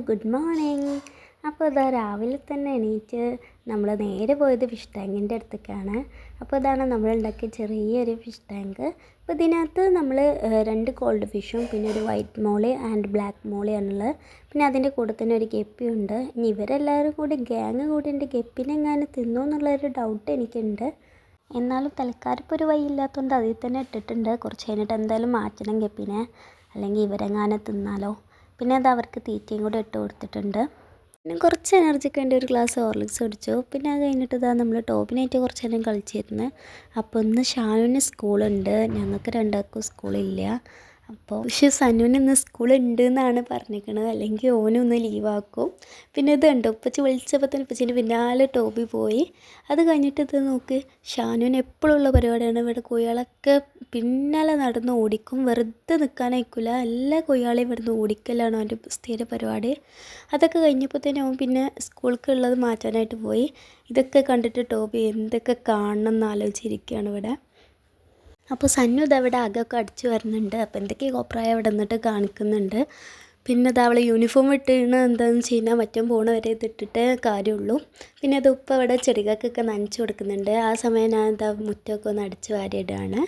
Good morning. അപ്പോൾ ഇതാ രാവിലെ തന്നെ എണീറ്റ് നമ്മൾ നേരെ പോയത് ഫിഷ് ടാങ്കിൻ്റെ അടുത്തേക്കാണ്. അപ്പോൾ ഇതാണ് നമ്മൾ ഉണ്ടാക്കിയ ചെറിയൊരു ഫിഷ് ടാങ്ക്. അപ്പോൾ ഇതിനകത്ത് നമ്മൾ 2 കോൾഡ് ഫിഷും പിന്നെ ഒരു വൈറ്റ് മോളി ആൻഡ് ബ്ലാക്ക് മോളിയാണുള്ളത്. പിന്നെ അതിൻ്റെ കൂടെ തന്നെ ഒരു ഗപ്പിയുണ്ട്. ഇനി ഇവരെല്ലാവരും കൂടി ഗ്യാങ് കൂടി എൻ്റെ ഗപ്പിനെ എങ്ങാനും തിന്നോ എന്നുള്ളൊരു ഡൗട്ട് എനിക്കുണ്ട്. എന്നാലും തൽക്കാലം ഇപ്പോൾ ഒരു വഴിയില്ലാത്തതുകൊണ്ട് അതിൽ തന്നെ ഇട്ടിട്ടുണ്ട്. കുറച്ച് കഴിഞ്ഞിട്ട് എന്തായാലും മാറ്റണം ഗപ്പിനെ, അല്ലെങ്കിൽ ഇവരെങ്ങാനും തിന്നാലോ. പിന്നെ അത് അവർക്ക് തീറ്റയും കൂടെ ഇട്ട് കൊടുത്തിട്ടുണ്ട്. പിന്നെ കുറച്ച് എനർജിക്ക് വേണ്ടി ഒരു ഗ്ലാസ് ഹോർലിക്സ് കുടിച്ചു. പിന്നെ അത് കഴിഞ്ഞിട്ട് ഇതാ നമ്മൾ ടോപ്പിനായിട്ട് കുറച്ച് നേരം കളിച്ചിരുന്നു. അപ്പോൾ ഇന്ന് ഷാനുവിന് സ്കൂളുണ്ട്, ഞങ്ങൾക്ക് രണ്ടാൾക്കും സ്കൂളില്ല. പക്ഷേ സനുവിന് ഇന്ന് സ്കൂളുണ്ട് എന്നാണ് പറഞ്ഞിരിക്കുന്നത്, അല്ലെങ്കിൽ ഓനും ഒന്ന് ലീവാക്കും. പിന്നെ ഇത് കണ്ടോ, ഉപ്പച്ചി വിളിച്ചപ്പോൾ തന്നെ ഉപ്പച്ചീൻ്റെ പിന്നാലെ ടോബി പോയി. അത് കഴിഞ്ഞിട്ട് ഇത് നോക്ക്, ഷാനുവിന് എപ്പോഴുള്ള പരിപാടിയാണ്. ഇവിടെ കോഴികളൊക്കെ പിന്നാലെ നടന്ന് ഓടിക്കും, വെറുതെ നിൽക്കാനായിക്കില്ല. എല്ലാ കോഴികളെയും ഇവിടുന്ന് ഓടിക്കലാണ് അവൻ്റെ സ്ഥിര പരിപാടി. അതൊക്കെ കഴിഞ്ഞപ്പോൾ തന്നെ അവൻ പിന്നെ സ്കൂളിലേക്കുള്ളത് മാറ്റാനായിട്ട് പോയി. ഇതൊക്കെ കണ്ടിട്ട് ടോബി എന്തൊക്കെ കാണണം എന്ന് ആലോചിച്ചിരിക്കുകയാണ് ഇവിടെ. അപ്പോൾ സന്നു ഇതവിടെ അകമൊക്കെ അടിച്ചു വരുന്നുണ്ട്. അപ്പോൾ എന്തൊക്കെയോ കോപ്രായം അവിടെ നിന്നിട്ട് കാണിക്കുന്നുണ്ട്. പിന്നെ ഇത് അവളെ യൂണിഫോം ഇട്ടിരുന്ന് എന്താണെന്ന് ചെയ്യുന്ന മറ്റും പോണ വരെ ഇതിട്ടിട്ടേ കാര്യമുള്ളൂ. പിന്നെ അത് ഉപ്പ അവിടെ ചെടികൾക്കൊക്കെ നനച്ച് കൊടുക്കുന്നുണ്ട്. ആ സമയം ഞാൻ എന്താ മുറ്റമൊക്കെ ഒന്ന് അടിച്ച് വാരിയിടുകയാണ്.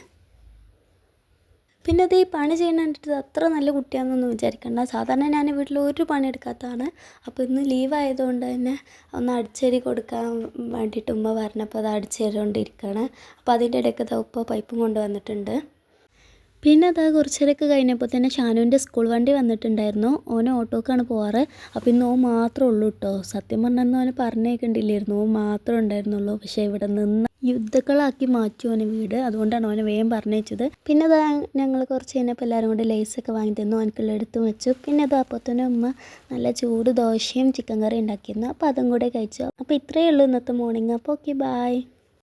പിന്നെ അത് ഈ പണി ചെയ്യുന്ന കണ്ടിട്ട് അത്ര നല്ല കുട്ടിയാണെന്നൊന്നും വിചാരിക്കണ്ട. സാധാരണ ഞാൻ വീട്ടിൽ ഒരു പണി എടുക്കാത്തതാണ്. അപ്പോൾ ഇന്ന് ലീവായതുകൊണ്ട് തന്നെ ഒന്ന് അടിച്ചേരി കൊടുക്കാൻ വേണ്ടിയിട്ട് ഉമ്മ പറഞ്ഞപ്പോൾ അത് അടിച്ചേരിക്കൊണ്ടിരിക്കുകയാണ്. അപ്പോൾ അതിൻ്റെ ഇടയ്ക്ക് ഉപ്പ പൈപ്പും കൊണ്ടുവന്നിട്ടുണ്ട്. പിന്നെ അതാ കുറച്ചേരൊക്കെ കഴിഞ്ഞപ്പോൾ തന്നെ ഷാനുവിൻ്റെ സ്കൂൾ വണ്ടി വന്നിട്ടുണ്ടായിരുന്നു. ഓന് ഓട്ടോക്കാണ് പോവാറ്. അപ്പോൾ ഇന്ന് ഓൻ മാത്രമേ ഉള്ളൂ കേട്ടോ. സത്യം പറഞ്ഞാൽ ഓന് പറഞ്ഞേക്കണ്ടില്ലായിരുന്നു, ഓൻ മാത്രമേ ഉണ്ടായിരുന്നുള്ളൂ. പക്ഷേ ഇവിടെ നിന്ന് യുദ്ധക്കളാക്കി മാറ്റി ഓന് വീട്, അതുകൊണ്ടാണ് ഓനെ വേഗം പറഞ്ഞയച്ചത്. പിന്നെ അതാ ഞങ്ങൾ കുറച്ച് കഴിഞ്ഞപ്പോൾ എല്ലാവരും കൂടി ലേസൊക്കെ വാങ്ങി തന്നു, ഓനക്കുള്ള എടുത്ത് വെച്ചു. പിന്നെ അത് അപ്പോൾ തന്നെ ഉമ്മ നല്ല ചൂട് ദോശയും ചിക്കൻ കറി ഉണ്ടാക്കിയിരുന്നു. അപ്പോൾ അതും കൂടെ കഴിച്ചു. അപ്പോൾ ഇത്രയേ ഉള്ളൂ ഇന്നത്തെ മോർണിംഗ്. അപ്പോൾ ഓക്കെ, ബായ്.